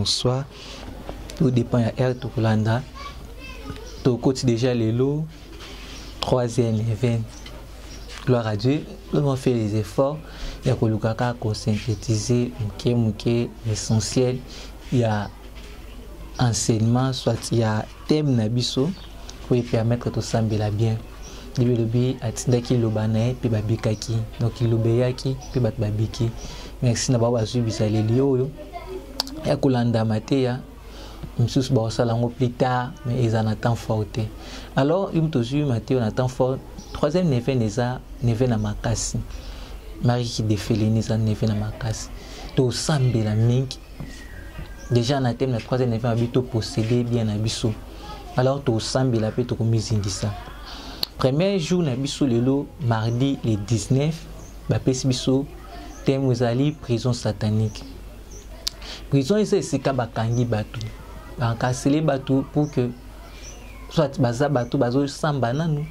bonsoir. Tout dépend de l'air de Kolanda. Tout côté déjà les lots. 3e événement. Gloire à Dieu. Nous avons fait les efforts. Il y a Kolukaka pour synthétiser l'essentiel. Il y a enseignement, soit il y a thème nabiso pour permettre de s'embellir bien. Il y a des lobanae puis babikaki. Donc il lobeyaki puis babiki. Merci d'avoir suivi ça les lieux. Il y a Kolanda Matéa. Msus ba salango plus tard mais ils en attendent fort. Alors il me toujours Matéo on attend fort. 3e neve na makasi. Marie qui défile neza neve na makasi. To sambela mingi. Déjà na thème na 3e neve habito posséder bien na biso. Alors to sambela pe to komizindisa. Premier jour na biso lelo mardi le 19 ba pesi biso thème uzali prison satanique. Prison c'est bakangi batu. Bankasele batu pour que soit baza batu bazo samba nanu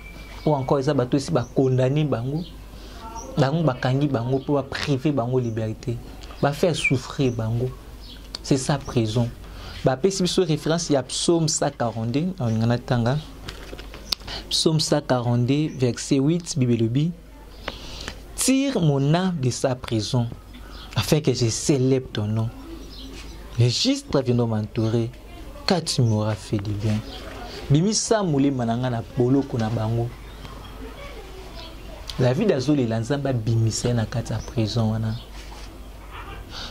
ou encore eza batu si ba condamner bango. Bango bakangi bango pour priver bango liberté. Ba faire souffrir bango. C'est ça prison. Ba pesi biso référence ya Psaume 142 en anatanga. Psaume 142 verset 8 Bible. Tire mon âme de sa prison afin que je célèbre ton nom. Les justes viendront m'entourer car tu m'auras fait du bien. Bimisa moulé mananga na polo kuna bango. La vie d'Azoli Lanzamba bimisa na kata prison wana.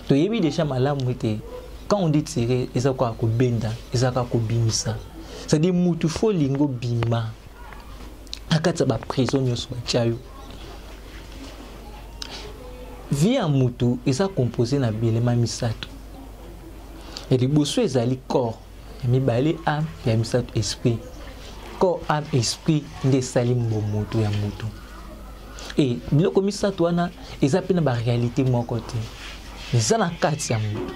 To yebi déjà malamu ete quand on dit tirer eza kwa ko benda eza kwa ko bimisa. Ça dit mutu fo lingo bima. Akata ba prison yo so chayo. Vie en mutu eza composé na bilema misato. Et les bossu ezali corps. Mi bali âme ya misato esprit. Corps, âme, esprit nde salim bo mutu ya mutu. Et biloko misato wana eza pe na ba réalité moko te. Eza na kati ya mutu.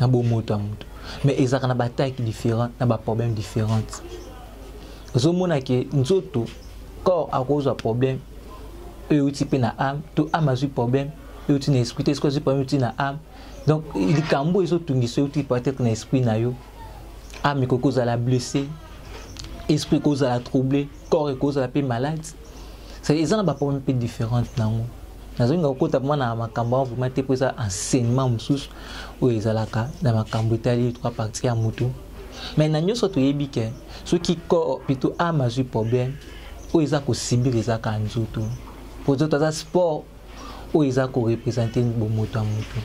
Na bo mutu ya mutu. Mais eza na ba taille différent, na ba problème différentes. Ozo mona ke nzoto corps a cause de problème. E uti pe na âme, to âme a problème. E uti na esprit, est-ce que c'est pas uti na âme? Donc il cambo ils ont tout dit uti peut-être na esprit na yo. Âme ko cause à la blesser, esprit cause à la troubler, corps cause à la paix malade. C'est ils ont pas problème peu différentes nango. Nazo nga ko tapuma na makambo vraiment te pour ça enseignement mususu o ezalaka na makambo tali trois parties ya mutu. Mais na nyoso to yebi ke ceux qui corps plutôt âme a problème o eza ko subir ezaka nzoto. Pour d'autres ça sport o eza ko représenter bo moto a mutu.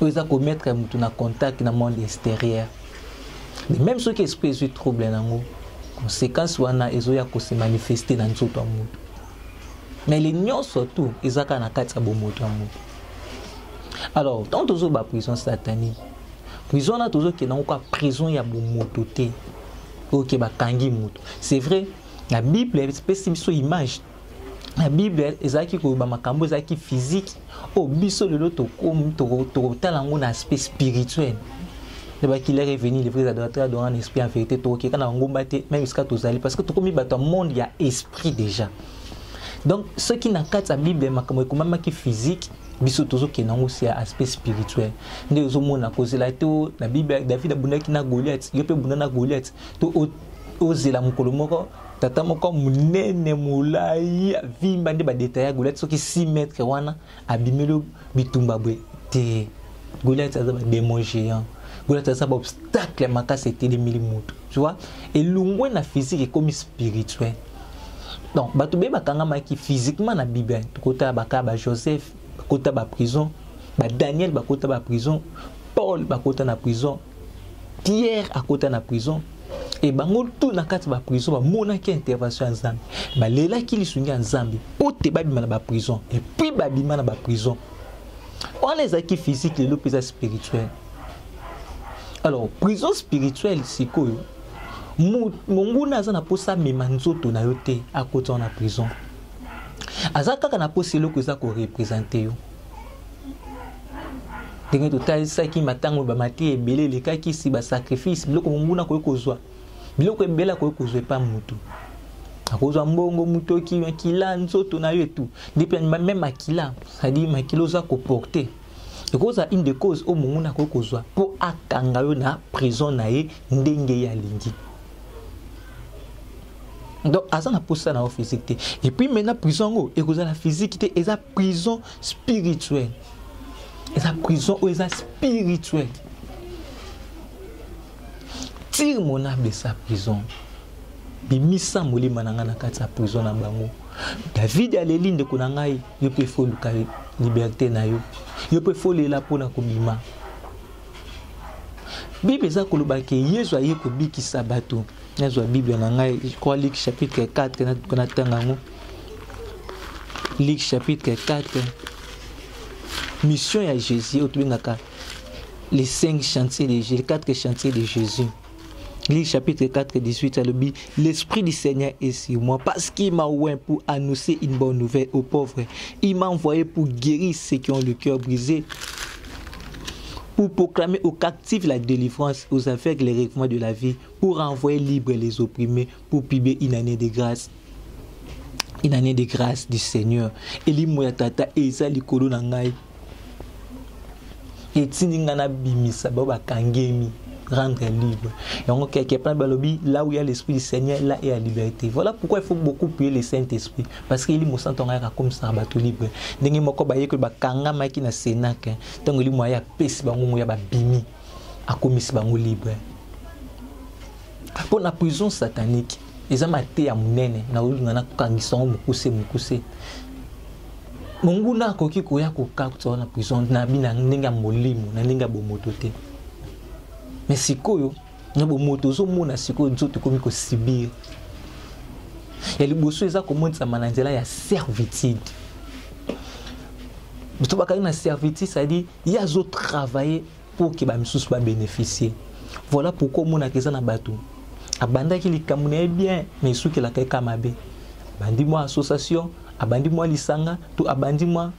O eza ko mettre mutu na contact na monde extérieur. Mais même ceux qui expriment trouble nango conséquence wana ezoya ko se manifester na nzoto a mutu. Mais les nions surtout ezaka na kati ya bo moto a mutu. Alors tant tozo ba prison satanique. Prison na tozo ke na ko prison ya bo moto te. OK ba kangi mutu. C'est vrai la Bible espèce de image. La Bible ezaki ko ba makambo ezaki physique au biso le loto comme to talango na aspect spirituel. Le ba qu'il est revenu les vrais adorateurs dans un esprit en vérité to ke kana ngomba te même jusqu'à tozali parce que to komi bato monde il y a esprit déjà. Donc ce qui n'a qu'à la Bible makambo ko mama ki physique biso tozo ke nango c'est aspect spirituel. Nde zo mona cause la to la Bible David abundaki na Goliath, yo pe bundana Goliath to ozela mukolo moko tata moko munene mulai vimba nde ba détailler Goliath soki 6 mètres wana abimelo bitumba bwe te Goliath aza ba démon géant Goliath aza ba obstacle makasi était de milimutu tu vois et lungwe na physique et comme spirituel. Donc bato be bakanga maki physiquement na Bible kota baka ba Joseph kota ba prison ba Daniel ba kota ba prison Paul ba kota na prison Pierre a kota na prison. Et bango tout na kati ba prison ba mona ki intervention nzambe ba lela ki lisungi nzambe ote ba bima na ba prison et puis ba bima na ba prison on les acquis physiques les l'opéra spirituel. Alors prison spirituelle c'est quoi mungu na za na posa mema nzoto na yote à côté na prison azaka kana posa loko za ko représenter yo ndenge total ça qui matango ba mati ebele le kaki si ba sacrifice biloko mungu na ko kozwa biloko ebela ko kozwa pa mutu akozwa mbongo mutu ki la nzoto na yo tout depuis même makila ça dit makilo za ko porter ekoza une des causes o monguna ko kozwa po akanga yo na prison na ye ndenge ya lingi. Donc aza na posa na physique te. Et puis maintenant prison go ekoza la physique te, eza prison spirituelle. Eza prison o eza spirituelle. Tire mon âme de sa prison. Bimisa molima na nga na kati ya prison na bango. David aleli ndeko na ngai yo pe fo luka liberté na yo. Yo pe fo lela pona kobima. Bible eza koloba ke Yesu aye kobikisa bato. Nazwa Bible na ngai, je crois Luc chapitre 4 na tangango. Luc chapitre 4. Mission ya Jésus au tubengaka les 5 chantiers de Jésus, les 4 chantiers de Jésus. Luc chapitre 4, 18, l'Esprit du Seigneur est sur moi parce qu'il m'a oint pour annoncer une bonne nouvelle aux pauvres. Il m'a envoyé pour guérir ceux qui ont le cœur brisé, pour proclamer aux captifs la délivrance, aux aveugles les recouvrements de la vie, pour renvoyer libres les opprimés, pour publier une année de grâce. Une année de grâce du Seigneur. Eli moya tata eza likolo na ngai. Etini ngana bimisa baba kangemi. Rendre libre. Et on quelque part balobi là où il y a l'esprit du Seigneur, là il y a la liberté. Voilà pourquoi il faut beaucoup prier le Saint-Esprit, parce qu'il mo sent on a comme ça bateau libre. Ndenge moko ba yeke ba kanga maki na senak. Tango li moya pesi bango ya ba bimi akomisi bango libre. Pour la prison satanique, eza mate ya munene na ulinga na kangisa mukuse. Mungu na koki koya kokakto na prison na bina ndenge molimo na ndenge bomotote. Mais sikoyo na bomoto zo mona sikoyo nzoto komi ko sibir. Ya liboso eza komonisa mananzela ya servitude. Muto bakali na servitude, ça dit il y a zo travailler pour que ba misusu ba bénéficier. Voilà pourquoi mona keza na bato. Abanda ki likamune bien mais souki la kai kamabe. Bandi mo association, abandi mo lisanga, to abandi mo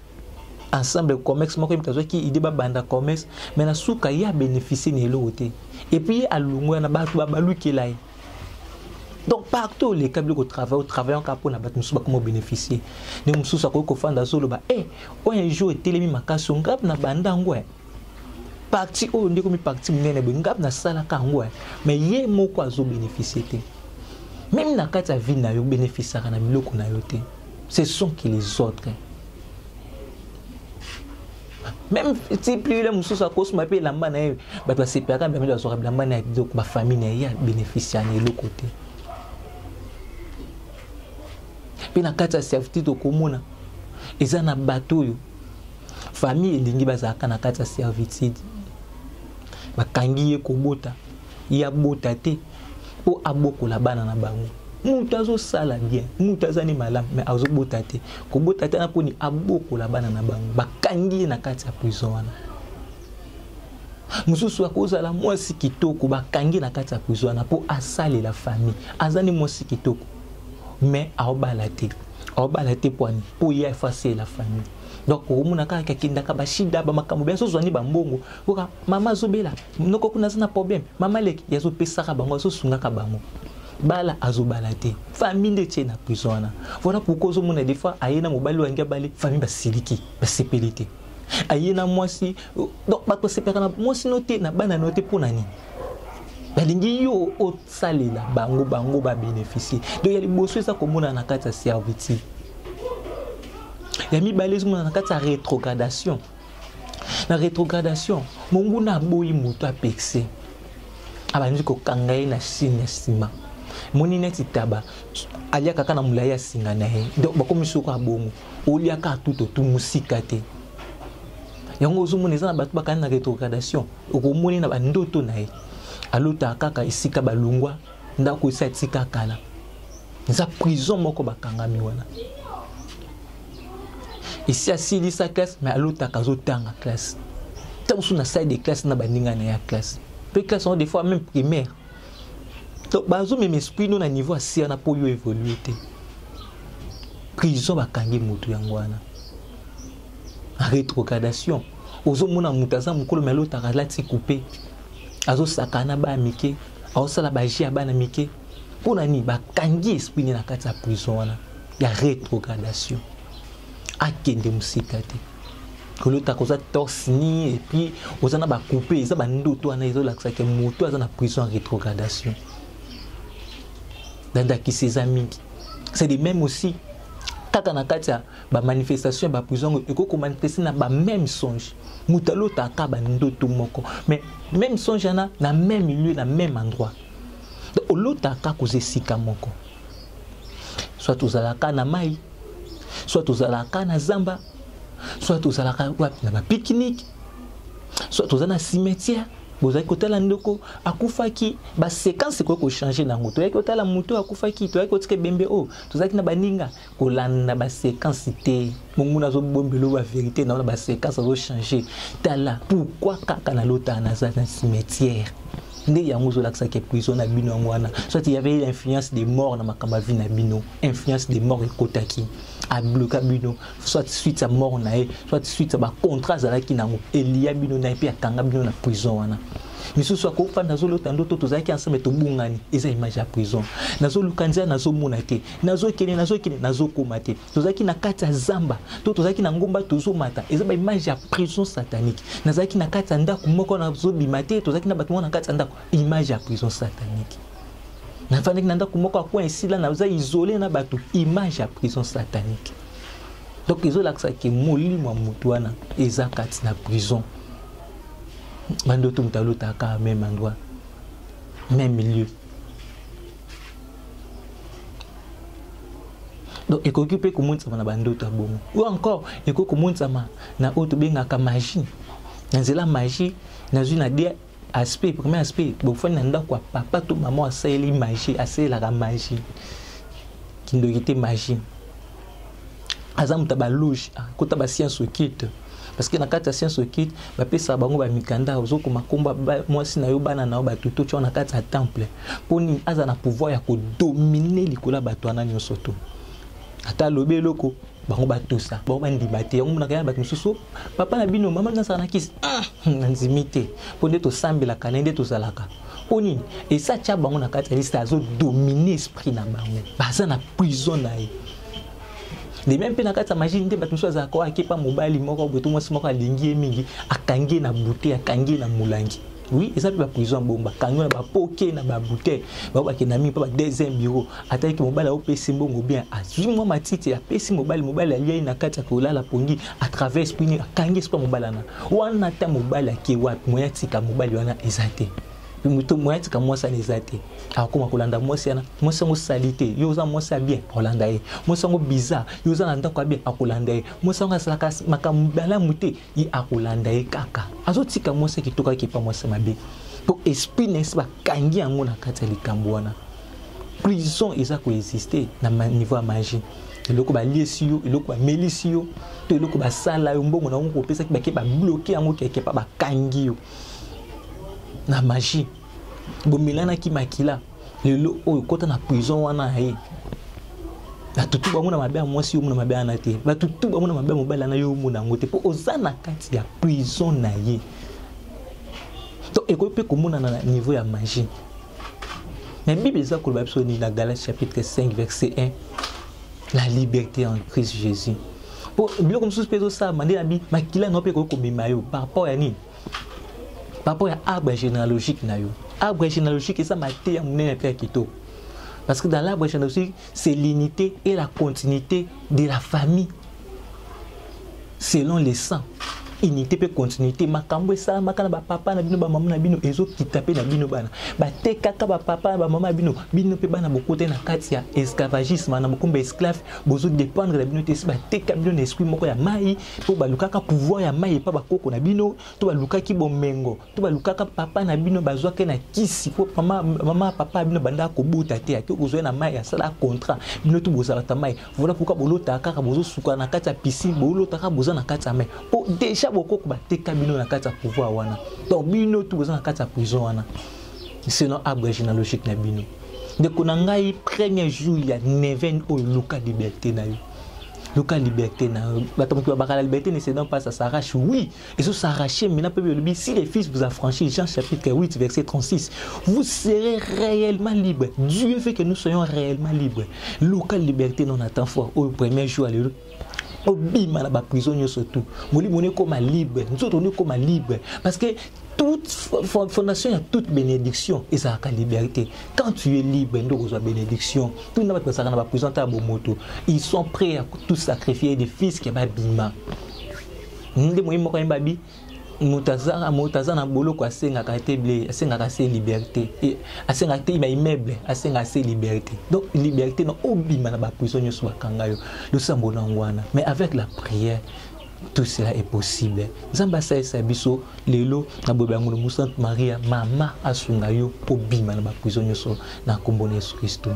ensemble commerce moko mtazo ki ide ba banda commerce mais na suka ya bénéficier ne loté et puis alungwa na batu baluki lai. Donc partout les câbles au travail en capo na batu musuba comment bénéficier ne mususa ko fanda solo ba un jour telemi makaso ngap na banda ngwe parti o ndiko mi parti munene be ngap na sala ka ngwe mais ye moko azo bénéficier te même na kata vie na yo bénéficier na biloko na yo te. Ce sont que les autres. Même si plus les mususu à cause m'appelle la manne bah c'est pas quand même la soirée la manne donc ma famille y a bénéficié de l'autre côté. Puis na kata servitude komona eza na bateau yo famille ndingi bazaka na kata servitude bakangi ye kobota ya bota te po abokola bana na bango. Mutu azo sala bien, mutu azani malamu mais azo bota te. Ko bota te na poni abokola bana na bango. Bakangi na kati ya prison wana. Mususu akozala mwasi kitoko bakangi na kati ya prison wana po asali la famille. Azani mwasi kitoko mais aobala te. Aobala te poani po ya effacer la famille. Donc omuna kaka kinda ka bashida ba makambo bien so zwani ba mbongo. Oka mama zobela, noko kuna zana problème. Mama leki yazo pesaka bango so sunga ka bango. Bala azobalate famille de tena prison. Voilà pourquoi zo mona des fois ayena mobali wangi bale famille basiliki basepelite ayena mwasi donc ba ko sepera mwasi noté na bana noté pona ni balingi yo o salela bango ba bénéficier donc ya liboso eza komona na kati ya servitude ya mibale zo mona na kati ya rétrogradation. Na rétrogradation mongu na boyi muto apexé abandi ko kangaye na signe sima moni neti taba alia kaka na mulaya singa na he donc bakomiso ko abongo olia ka tout musika te yango ozumu neza na batu bakana na rétrogradation okomoni na bandoto na he alota kaka isika balungwa ndako isa tika kala nza prison moko bakangami wana ici asili sa classe mais alota kazo tanga classe tabusu na salle de classe na baninga na ya classe pe classe on des fois même primaire. Donc bazo même esprit non à niveau assez na po yo évoluer te. Prison bakangi mutu yangwana. Rétrogradation. Ozo mona mutaza mukolo melo takalati coupé. Azo sakana ba mike, azo sala ba jia ba na mike. Pona ni bakangi esprit na kati ya prison wana. Ya rétrogradation. Akende musika te. kolota koza torse ni et puis oza na ba couper ça ba ndoto ana ezo lakisa ke moto aza na prison en rétrogradation danda ki ses amis c'est de même aussi kaka na kati ya ba manifestation ba prison eko manifester na ba même songe mutalo ta ka ba ndoto moko mais même songe na même lieu na même endroit donc olota ka koze sika moko soit tozalaka na mai soit tozalaka na zamba soit tozalaka na ba pique-nique soit tozala na cimetière bozaki kotala ndoko akufaki ba séquence ko changer nango toyaki kotala moto akufaki toyaki kotika bembe o tozaki na baninga kolanda ba séquence te monguna zo bombelo ba vérité na ba séquence zo changer tala pourquoi kaka na lota na za na cimetière nde yango zo lakisa ke prison na bino ngwana soit il y avait l'influence des morts na makamba vie na bino influence des morts ekotaki a bloqué bino soit suite à mort na soit suite à ba contrat zalaki nango elia bino na epi akanga bino na prison wana miso soit ko fanda zo lota ndoto tozaki ensemble to bungani eza image ya prison nazo lukanza nazo mona te nazo kene nazo komate tozaki na kati ya zamba to tozaki na ngomba tozo mata eza ba image ya prison satanique nazaki na kati ya ndako moko nazo bimate tozaki na bato na kati ya ndako image ya prison satanique na fanda ki nanda kumoko akwa esila na uza isolé na bato image ya prison satanique donc izo laksa ke molimo mutu wana eza kati na prison bando tumtalo taka même endroit même milieu donc ekokipe kumuntsama na bando tabomo ou encore ekokumuntsama na auto bengaka magie na zela magie na zuna dia aspect premier aspect bofani na ndako papa to maman asali magie asali la magie kindokite magie azam taba loge kota ba science occulte parce que na kati ya science occulte ba pesa bango ba mikanda ozoko makomba mwasi na yo bana na ba tuto tcho na kati ya temple poni aza na pouvoir ya ko dominer likola bato ana nyoso to ata lobe loko bango batusa bango bandibate yango mona kaya bato mususu papa na bino mama na sana kisi nzimite poni to sambela kanende to zalaka poni et ça tcha bango na kati ya liste azo dominer esprit na bango baza na prison na ye de même pe na kati ya magie nde bato mususu azaka ko akepa mobali moko boto mwasi moko alingi mingi akangi na bouteille akangi na mulangi oui et ça peut ba prison bomba kangi na ba poke na ba bouteille ba ba kinami pa ba deuxième bureau ataki mobali au pesi mbongo bien azwi mwa matiti ya pesi mobali aliye na kati ya kolala pongi à travers esprit akangi esprit mobali na wana ta mobali ake wapi moya tika mobali wana ezate muto moya tika mwasa nezate akoma kolanda mwasi yana mwasi ngo salite yo za mwasi bien kolanda ye mwasi ngo bizarre yo za nanda kwa bien akolanda ye mwasi ngo asalaka makambala mute yi akolanda ye kaka azotika mwasi kitoka kipa mwasi mabe pour esprit n'est pas kangi yango na kati ya likambo wana prison eza ko exister na niveau ya magie eloko ba liesi yo eloko ba melisi yo to eloko ba sala yo mbongo na ngo pesa ki ba ke ba bloquer yango keke pa ba kangi yo na magie bomilana ki makila lelo oyo kota na prison wana ye batutu bango na mabe mwasi yo na mabe na te batutu bango na mabe mobala na yo mona ngote po ozana kati ya prison na ye to ekope komona na niveau ya magie mais Bible ça ko ba biso ni na Galates chapitre 5 verset 1 la liberté en Christ Jésus po bilo comme sous peso ça mandé na bi makila no pe ko komema yo par rapport à ni par rapport à l'arbre généalogique nayo arbre généalogique ça m'a été amené à kito parce que dans l'arbre généalogique c'est l'unité et la continuité de la famille selon les sangs unité pe continuité makambo ça makana ba papa na bino ba mama na bino ezo kitape na bino bana ba tekaka ba papa ba mama bino pe bana bokote na kati ya esclavagisme na bokomba esclave bozo dépendre na bino te ba teka bino na esprit moko ya mai po ba lukaka pouvoir ya mai pa ba koko na bino to ba lukaki bomengo to ba lukaka papa na bino bazwa ke na kisi po mama papa bino banda ko buta te ati ozo na mai ya sala contrat bino to boza ta mai voilà pourquoi bolota kaka bozo suka na kati ya piscine bolota ka boza na kati ya mai po déjà boko ko bateka bino na kati ya pouvoir wana donc bino tout besoin na kati ya prison wana selon arbre généalogique na bino de konangai premier jour ya neven o luka liberté na yo luka liberté na bato ki ba la liberté ne c'est donc pas ça s'arrache oui et ça s'arracher maintenant peut le si les fils vous affranchissent Jean chapitre 8 verset 36 vous serez réellement libres Dieu veut que nous soyons réellement libres luka liberté non attend fort au premier jour alléluia obima na ba prison nyonso tout molimo ne koma libre nzoto ne koma libre parce que toute fondation a toute bénédiction et ça a liberté. Quand tu es libre, nous avons bénédiction. Tout le monde peut s'arrêter dans la prison à Bomoto. Ils sont prêts à tout sacrifier des fils qui va bima. Nous moi quand babi mutaza na bolo ko asenga ka teble asenga ka liberté et asenga te ba immeuble asenga se liberté. Donc liberté no obima na ba prison nyoso bakanga yo. Le sambola ngwana. Mais avec la prière tout cela est possible. Zamba sa biso lelo na bobango de Sainte Maria mama asunga yo po bima na ba prison nyoso na kombo na Yesu Kristo.